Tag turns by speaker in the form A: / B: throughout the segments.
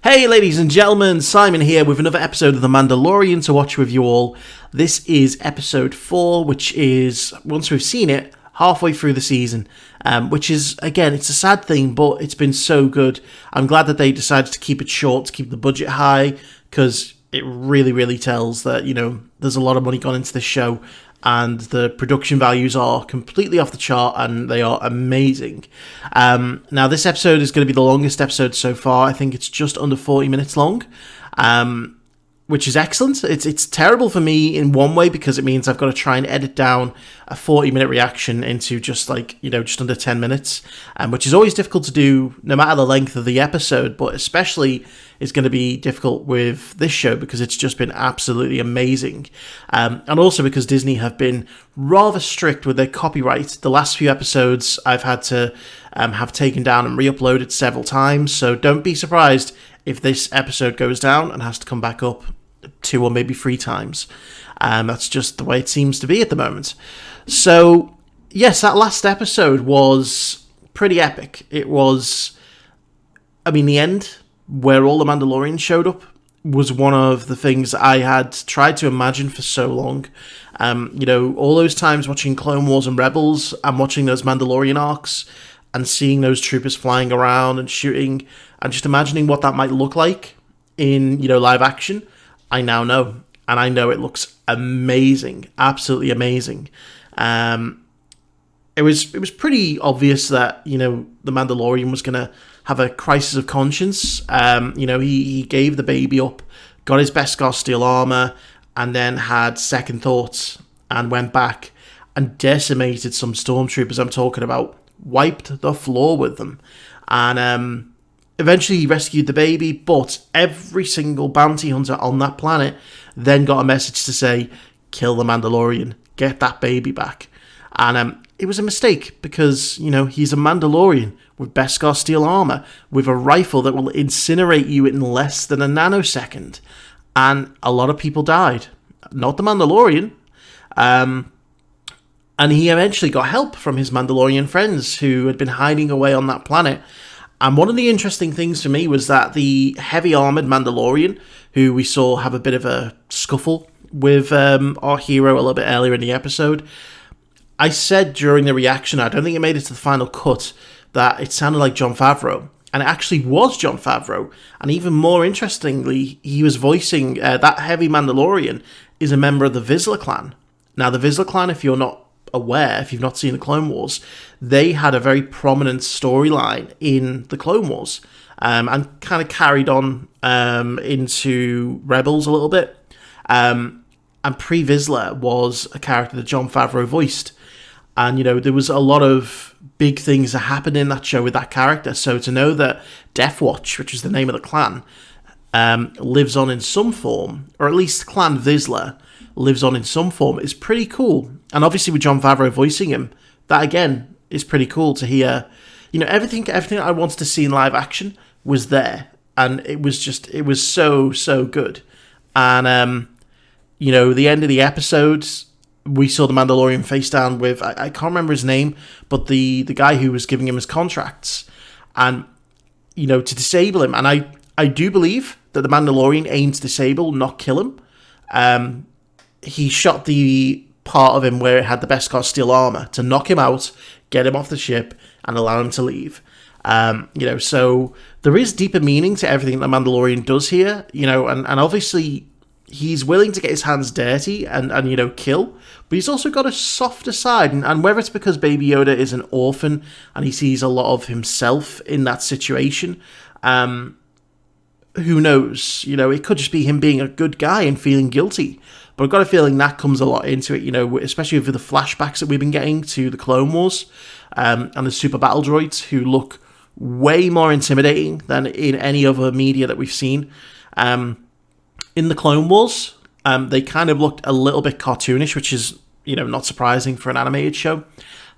A: Hey ladies and gentlemen, Simon here with another episode of The Mandalorian to watch with you all. This is episode 4, which is, once we've seen it, halfway through the season, which is, again, it's a sad thing, but it's been so good. I'm glad that they decided to keep it short, to keep the budget high, because it really tells that, there's a lot of money gone into this show, and the production values are completely off the chart, and they are amazing. Now, this episode is going to be the longest episode so far. I think it's just under 40 minutes long, which is excellent. It's terrible for me in one way, because it means I've got to try and edit down a 40-minute reaction into just under 10 minutes, which is always difficult to do no matter the length of the episode, but especially is going to be difficult with this show because it's just been absolutely amazing. And also because Disney have been rather strict with their copyright. The last few episodes I've had to have taken down and re-uploaded several times, so don't be surprised if this episode goes down and has to come back up 2 or maybe 3 times. That's just the way it seems to be at the moment. So, yes, that last episode was pretty epic. It was, the end, where all the Mandalorians showed up, was one of the things I had tried to imagine for so long. All those times watching Clone Wars and Rebels and watching those Mandalorian arcs and seeing those troopers flying around and shooting and just imagining what that might look like in, live action, I now know. And I know it looks amazing, absolutely amazing. It was pretty obvious that, the Mandalorian was going to have a crisis of conscience. He gave the baby up, got his Beskar steel armor, and then had second thoughts and went back and decimated some stormtroopers. I'm talking about wiped the floor with them. And eventually he rescued the baby, but every single bounty hunter on that planet then got a message to say, kill the Mandalorian, get that baby back. And it was a mistake because, he's a Mandalorian with Beskar steel armor, with a rifle that will incinerate you in less than a nanosecond. And a lot of people died. Not the Mandalorian. And he eventually got help from his Mandalorian friends who had been hiding away on that planet. And one of the interesting things for me was that the heavy armored Mandalorian, who we saw have a bit of a scuffle with our hero a little bit earlier in the episode, I said during the reaction, I don't think it made it to the final cut, that it sounded like Jon Favreau. And it actually was Jon Favreau. And even more interestingly, he was voicing that heavy Mandalorian is a member of the Vizsla clan. Now, the Vizsla clan, if you're not aware, if you've not seen the Clone Wars, they had a very prominent storyline in the Clone Wars, and kind of carried on into Rebels a little bit. And Pre Vizsla was a character that Jon Favreau voiced. And, there was a lot of big things that happened in that show with that character. So to know that Death Watch, which is the name of the clan, lives on in some form, or at least Clan Vizsla lives on in some form, is pretty cool. And obviously with Jon Favreau voicing him, that again is pretty cool to hear. Everything I wanted to see in live action was there. And it was so good. And, the end of the episode, we saw the Mandalorian face down with, I can't remember his name, but the guy who was giving him his contracts. And, to disable him. And I do believe that the Mandalorian aimed to disable, not kill him. He shot the part of him where it had the Beskar steel armor to knock him out, get him off the ship, and allow him to leave. So there is deeper meaning to everything that Mandalorian does here, and obviously he's willing to get his hands dirty and kill, but he's also got a softer side, and whether it's because Baby Yoda is an orphan and he sees a lot of himself in that situation, who knows? It could just be him being a good guy and feeling guilty. But I've got a feeling that comes a lot into it, especially with the flashbacks that we've been getting to the Clone Wars and the super battle droids, who look way more intimidating than in any other media that we've seen. In the Clone Wars, they kind of looked a little bit cartoonish, which is, not surprising for an animated show.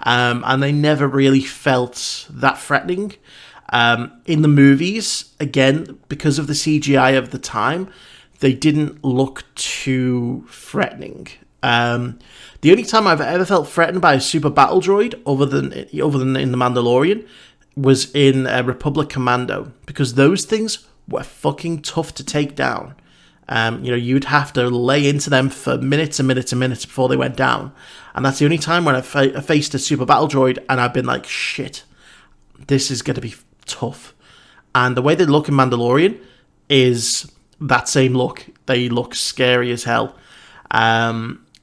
A: And they never really felt that threatening. In the movies, again, because of the CGI of the time, they didn't look too threatening. The only time I've ever felt threatened by a super battle droid, other than in The Mandalorian, was in Republic Commando, because those things were fucking tough to take down. You'd have to lay into them for minutes and minutes and minutes before they went down. And that's the only time when I faced a super battle droid and I've been like, shit, this is going to be tough. And the way they look in Mandalorian is that same look. They look scary as hell.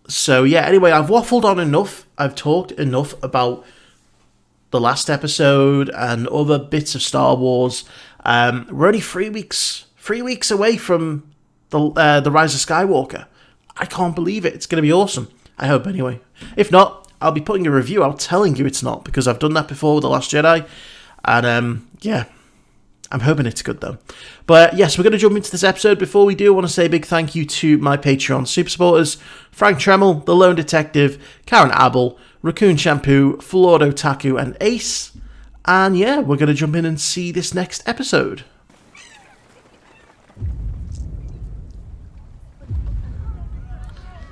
A: So yeah, anyway, I've waffled on enough. I've talked enough about the last episode and other bits of Star Wars. We're only 3 weeks away from the Rise of Skywalker. I can't believe it. It's going to be awesome. I hope anyway. If not, I'll be putting a review out telling you it's not, because I've done that before with The Last Jedi. And yeah, I'm hoping it's good though. But yes, we're going to jump into this episode. Before we do, I want to say a big thank you to my Patreon super supporters: Frank Tremel, The Lone Detective, Karen Abel, Rakoon Shampoo, Flawed Otaku, and Ace. And yeah, we're going to jump in and see this next episode.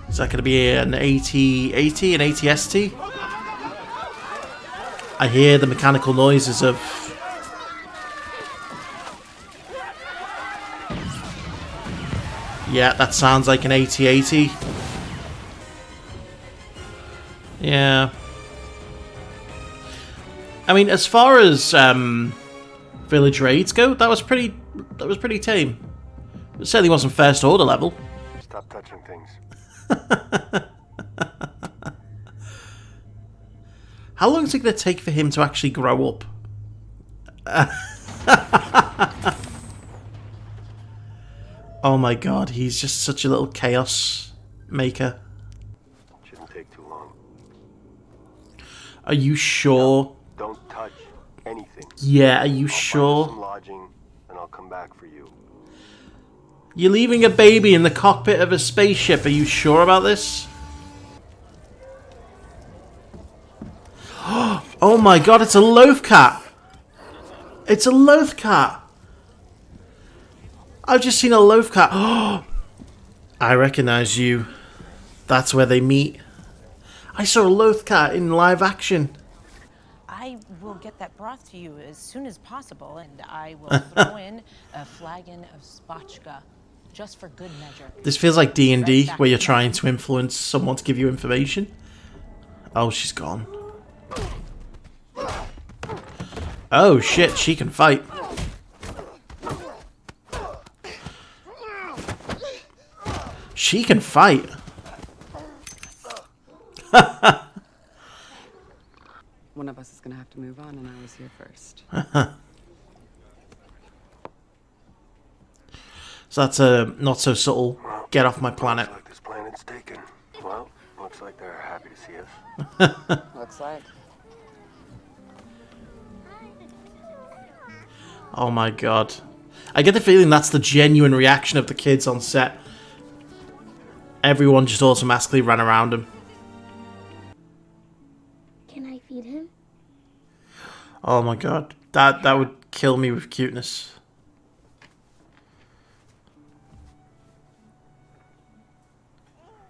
A: Is that going to be an AT-AT, an AT-ST? I hear the mechanical noises of... Yeah, that sounds like an AT-AT. Yeah. I mean, as far as village raids go, that was pretty tame. It certainly wasn't first order level.
B: Stop touching things.
A: How long is it going to take for him to actually grow up? Oh my god, he's just such a little chaos maker.
B: Shouldn't take too long.
A: Are you sure?
B: No, don't touch anything.
A: Yeah, are you sure?
B: Find some lodging, and I'll come back for you.
A: You're leaving a baby in the cockpit of a spaceship. Are you sure about this? Oh my god, it's a loaf cat. It's a loaf cat. I've just seen a loaf cat. I recognize you. That's where they meet. I saw a loaf cat in live action.
C: I will get that broth to you as soon as possible, and I will throw in a flagon of spotchka, just for good measure.
A: This feels like D&D, where you're trying to influence someone to give you information. Oh, she's gone. Oh shit, she can fight. She can fight.
D: One of us is gonna have to move on, and I was here first.
A: So that's a not so subtle. Get off my planet.
B: Looks like this planet's taken. Well, looks like they're happy to see us.
D: Looks like.
A: Oh my god. I get the feeling that's the genuine reaction of the kids on set. Everyone just automatically ran around him.
E: Can I feed him?
A: Oh my god. That would kill me with cuteness.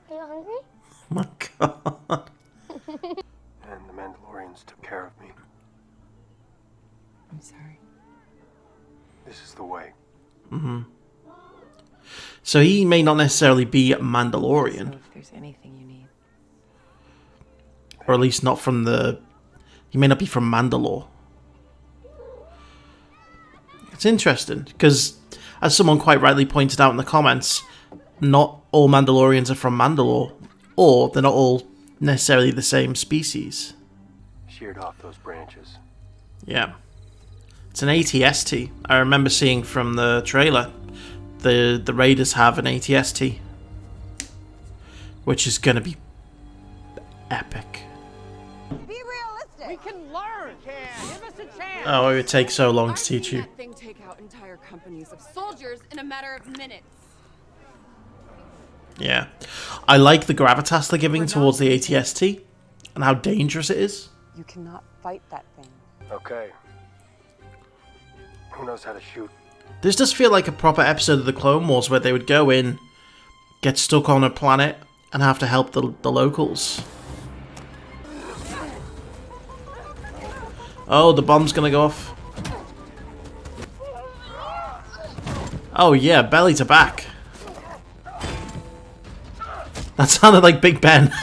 E: Are you hungry?
A: Oh my god.
B: And the Mandalorians took care of me.
D: I'm sorry.
B: This is the way.
A: Mm-hmm. So he may not necessarily be Mandalorian.
D: So if there's anything you need.
A: Or at least not from the... He may not be from Mandalore. It's interesting, because as someone quite rightly pointed out in the comments, not all Mandalorians are from Mandalore, or they're not all necessarily the same species.
B: Sheared off those branches.
A: Yeah. It's an AT-ST. I remember seeing from the trailer, the Raiders have an AT-ST, which is going to be epic.
F: Be realistic. We can learn. Give us a chance.
A: Oh, it would take so long to teach you.
D: That thing take out entire companies of soldiers in a matter of minutes.
A: Yeah. I like the gravitas they're giving towards the AT-ST and how dangerous it is.
F: You cannot fight that thing.
B: Okay. Who knows how to shoot?
A: This does feel like a proper episode of the Clone Wars where they would go in, get stuck on a planet, and have to help the locals. Oh, the bomb's gonna go off. Oh yeah, belly to back. That sounded like Big Ben.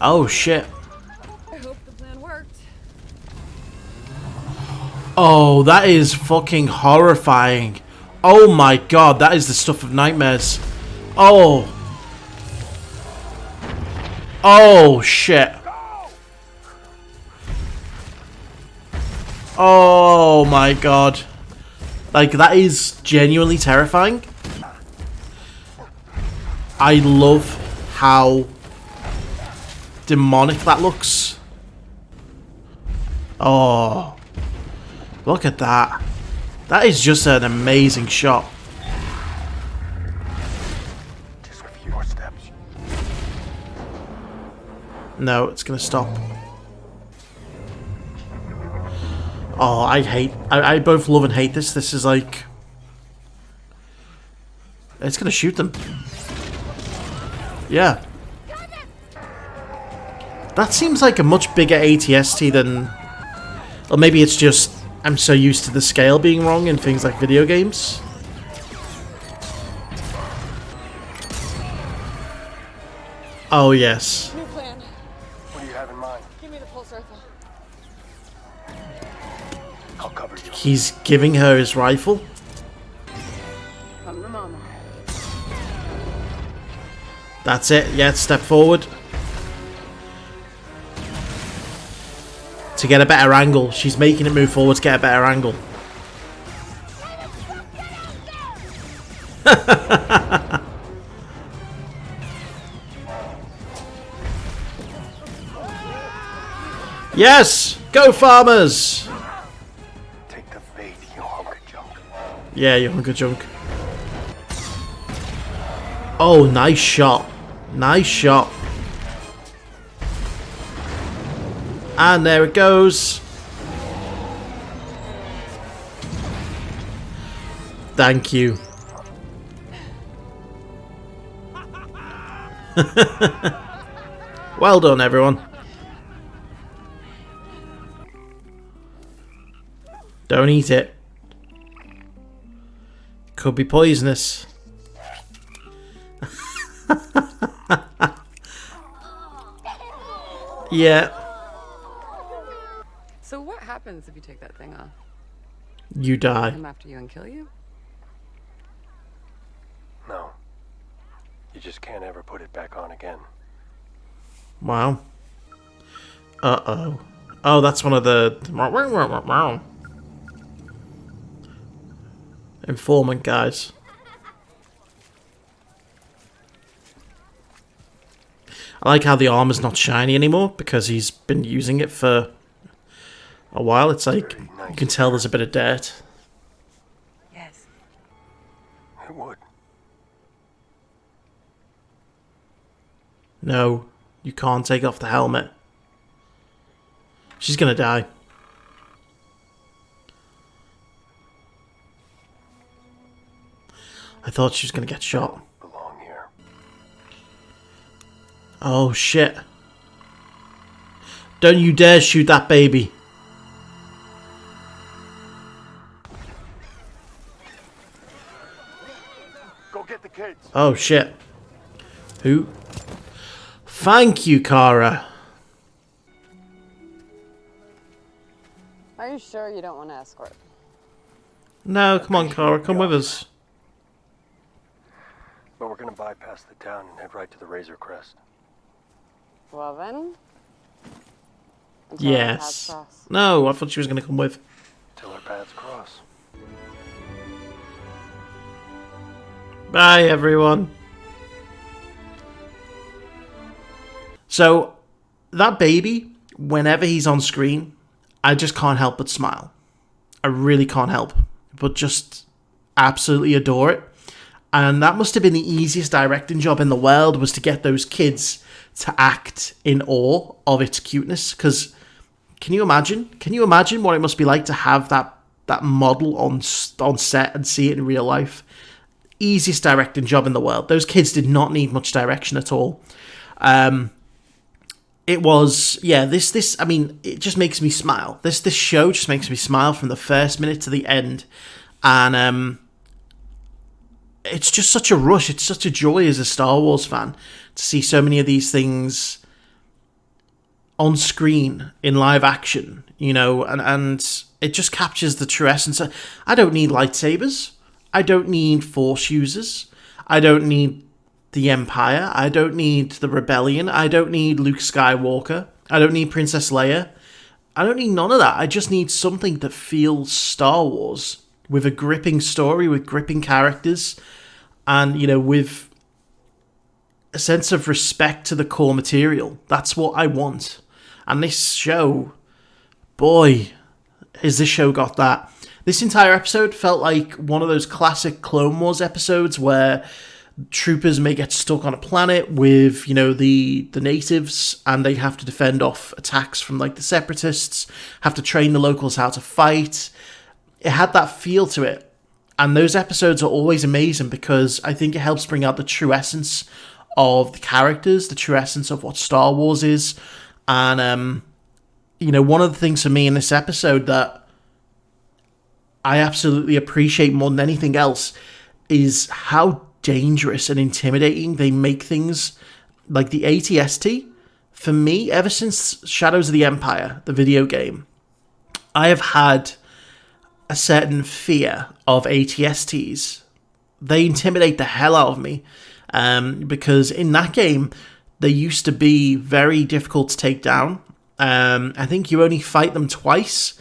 A: Oh shit.
D: I hope the plan worked.
A: Oh, that is fucking horrifying. Oh my god, that is the stuff of nightmares. Oh. Oh shit. Oh my god. Like, that is genuinely terrifying. I love how demonic that looks. Oh. Look at that. That is just an amazing shot.
B: Just a few more steps.
A: No, it's gonna stop. Oh, I both love and hate this. This is like... It's gonna shoot them. Yeah. That seems like a much bigger ATST than... Or maybe it's just... I'm so used to the scale being wrong in things like video games. Oh, yes.
D: New plan.
B: What do you have in mind?
D: Give me the pulse rifle.
B: I'll cover you.
A: He's giving her his rifle.
D: Come to mama.
A: That's it. Yeah, step forward. To get a better angle. She's making it move forward to get a better angle. Yes! Go farmers!
B: Take the bait, you hunk of junk.
A: Yeah, you hunk of junk. Oh, nice shot. Nice shot. And there it goes. Thank you. Well done, everyone. Don't eat it. Could be poisonous. Yeah.
D: So what happens if you take that thing off?
A: You die.
D: Come after you and kill you?
B: No. You just can't ever put it back on again.
A: Wow. Uh-oh. Oh, that's one of the... informant guys. I like how the armor's not shiny anymore because he's been using it for a while. It's like, you can tell there's a bit of dirt.
D: Yes.
B: It would.
A: No, you can't take off the helmet. She's gonna die. I thought she was gonna get shot.
B: Belong here.
A: Oh shit. Don't you dare shoot that baby.
B: Go get the kids.
A: Oh shit. Who? Thank you, Cara.
D: Are you sure you don't want to escort?
A: No, come on, Cara, come with us.
B: But we're gonna bypass the town and head right to the Razor Crest.
D: Well then. Until our paths
A: Yes.
D: cross.
A: No, I thought she was gonna come with.
B: Till our paths cross.
A: Bye, everyone. So, that baby, whenever he's on screen, I just can't help but smile. I really can't help but just absolutely adore it. And that must have been the easiest directing job in the world, was to get those kids to act in awe of its cuteness. Because can you imagine? Can you imagine what it must be like to have that model on set and see it in real life? Easiest directing job in the world. Those kids did not need much direction at all. it was, yeah, this, I mean, it just makes me smile. This show just makes me smile from the first minute to the end. And it's just such a rush. It's such a joy as a Star Wars fan to see so many of these things on screen in live action, you know, and it just captures the true essence. I don't need lightsabers. I don't need Force users. I don't need the Empire. I don't need the Rebellion. I don't need Luke Skywalker. I don't need Princess Leia. I don't need none of that. I just need something that feels Star Wars, with a gripping story, with gripping characters, and, you know, with a sense of respect to the core material. That's what I want. And this show, boy, has this show got that. This entire episode felt like one of those classic Clone Wars episodes where troopers may get stuck on a planet with, you know, the natives, and they have to defend off attacks from, like, the separatists, have to train the locals how to fight. It had that feel to it. And those episodes are always amazing because I think it helps bring out the true essence of the characters, the true essence of what Star Wars is. And, you know, one of the things for me in this episode that I absolutely appreciate more than anything else is how dangerous and intimidating they make things. Like the ATST, for me, ever since Shadows of the Empire, the video game, I have had a certain fear of ATSTs. They intimidate the hell out of me, because in that game, they used to be very difficult to take down. I think you only fight them twice,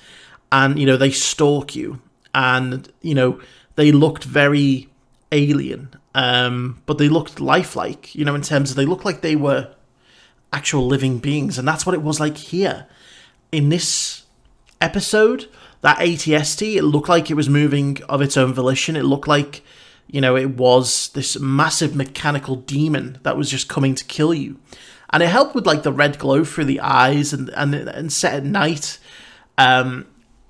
A: and, you know, they stalk you, and, you know, they looked very alien, but they looked lifelike, you know, in terms of they looked like they were actual living beings, and that's what it was like here. In this episode, that ATST, it looked like it was moving of its own volition. It looked like, you know, it was this massive mechanical demon that was just coming to kill you. And it helped with, like, the red glow through the eyes and set at night. You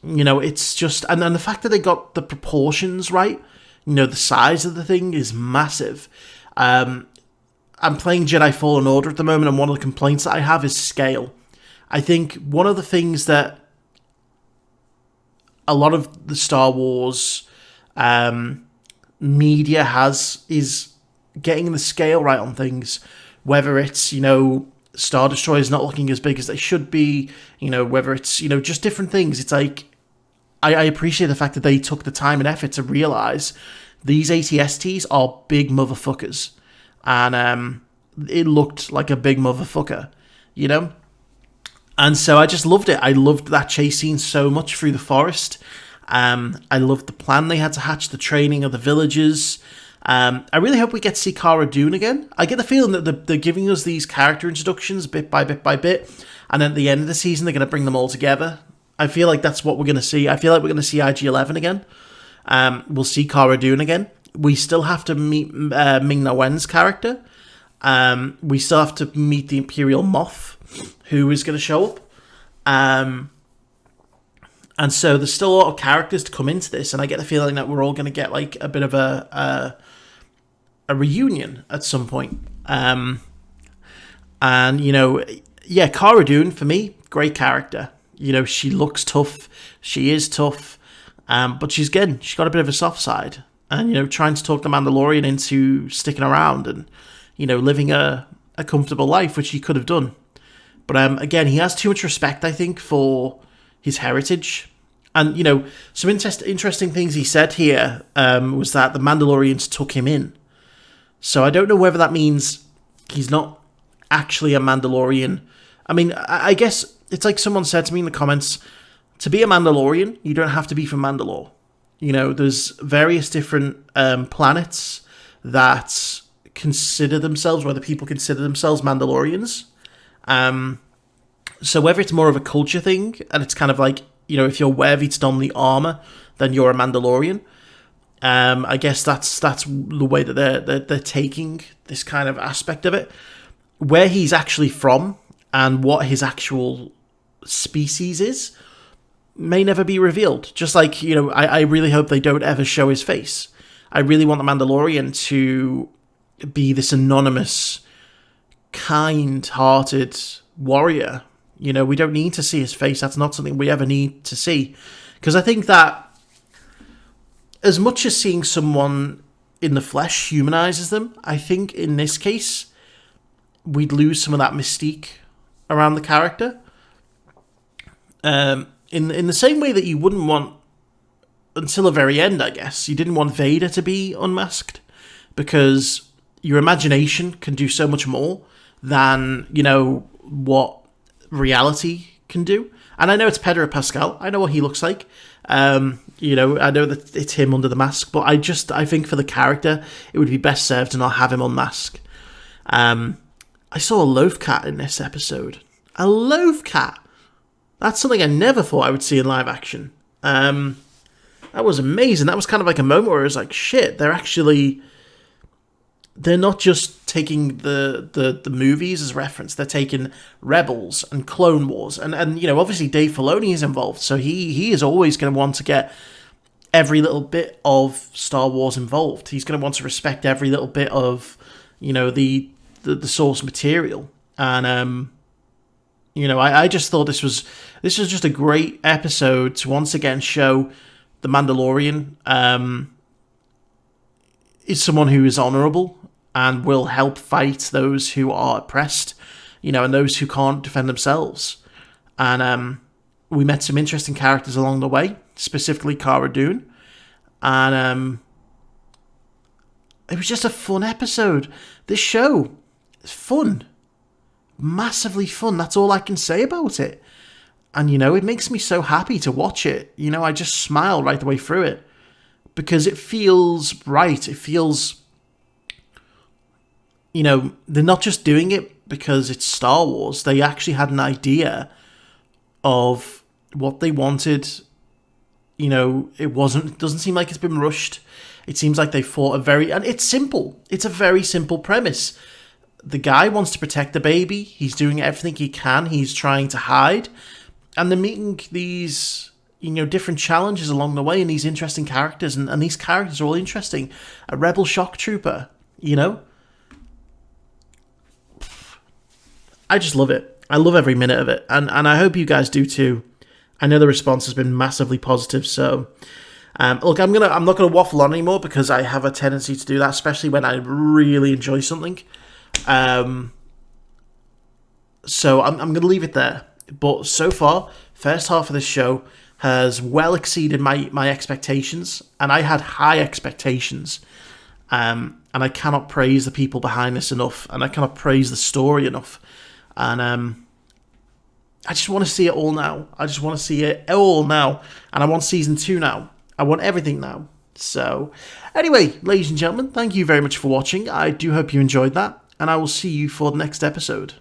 A: know, it's just... And then the fact that they got the proportions right, you know, the size of the thing is massive. I'm playing Jedi Fallen Order at the moment, and one of the complaints that I have is scale. I think one of the things that a lot of the Star Wars media has is getting the scale right on things. Whether it's, you know, Star Destroyers not looking as big as they should be, you know, whether it's, you know, just different things. It's like, I appreciate the fact that they took the time and effort to realise these ATSTs are big motherfuckers. And it looked like a big motherfucker, you know? And so I just loved it. I loved that chase scene so much through the forest. I loved the plan they had to hatch, the training of the villagers. I really hope we get to see Cara Dune again. I get the feeling that they're giving us these character introductions bit by bit by bit, and then at the end of the season they're going to bring them all together. I feel like that's what we're going to see. I feel like we're going to see IG-11 again. We'll see Cara Dune again. We still have to meet Ming-Na Wen's character. We still have to meet the Imperial Moth, who is going to show up. And so there's still a lot of characters to come into this, and I get the feeling that we're all going to get, like, a bit of a reunion at some point. And, you know, yeah, Cara Dune, for me, great character. You know, she looks tough. She is tough. But she's got a bit of a soft side. And, you know, trying to talk the Mandalorian into sticking around and, you know, living a comfortable life, which he could have done. But, again, he has too much respect, I think, for his heritage. And, you know, some interesting things he said here was that the Mandalorians took him in. So I don't know whether that means he's not actually a Mandalorian. I mean, I guess it's like someone said to me in the comments, to be a Mandalorian, you don't have to be from Mandalore. You know, there's various different planets that consider themselves, whether people consider themselves Mandalorians. So whether it's more of a culture thing, and it's kind of like, you know, if you're worthy to don the armor, then you're a Mandalorian. I guess that's the way that they're taking this kind of aspect of it. Where he's actually from and what his actual species is may never be revealed. Just like, you know, I really hope they don't ever show his face. I really want the Mandalorian to be this anonymous, kind-hearted warrior. You know, we don't need to see his face. That's not something we ever need to see. Because I think that as much as seeing someone in the flesh humanizes them, I think in this case, we'd lose some of that mystique around the character. In the same way that you wouldn't want, until the very end, I guess, you didn't want Vader to be unmasked, because your imagination can do so much more than, you know, what reality can do. And I know it's Pedro Pascal. I know what he looks like. You know, I know that it's him under the mask, but I think for the character, it would be best served to not have him unmasked. I saw a loaf cat in this episode. A loaf cat! That's something I never thought I would see in live action. That was amazing. That was kind of like a moment where I was like, shit, they're not just taking the movies as reference. They're taking Rebels and Clone Wars. And you know, obviously Dave Filoni is involved, so he is always going to want to get every little bit of Star Wars involved. He's going to want to respect every little bit of, you know, the source material. And you know, I just thought this was just a great episode to once again show the Mandalorian is someone who is honourable and will help fight those who are oppressed, you know, and those who can't defend themselves. And we met some interesting characters along the way, specifically Cara Dune. And it was just a fun episode. This show is fun. Massively fun. That's all I can say about it. And, you know, it makes me so happy to watch it. You know, I just smile right the way through it. Because it feels right. It feels, you know, they're not just doing it because it's Star Wars. They actually had an idea of what they wanted. You know, it doesn't seem like it's been rushed. It seems like they thought and it's simple. It's a very simple premise. The guy wants to protect the baby. He's doing everything he can. He's trying to hide. And they're meeting these, you know, different challenges along the way and these interesting characters. And these characters are all interesting. A rebel shock trooper, you know? I just love it. I love every minute of it. And I hope you guys do too. I know the response has been massively positive. So, look, I'm not gonna waffle on anymore because I have a tendency to do that, especially when I really enjoy something. So I'm going to leave it there. But so far, first half of this show has well exceeded my expectations, and I had high expectations. And I cannot praise the people behind this enough, and I cannot praise the story enough. And I just want to see it all now. I just want to see it all now, and I want season 2 now. I want everything now. So, anyway, ladies and gentlemen, thank you very much for watching. I do hope you enjoyed that, and I will see you for the next episode.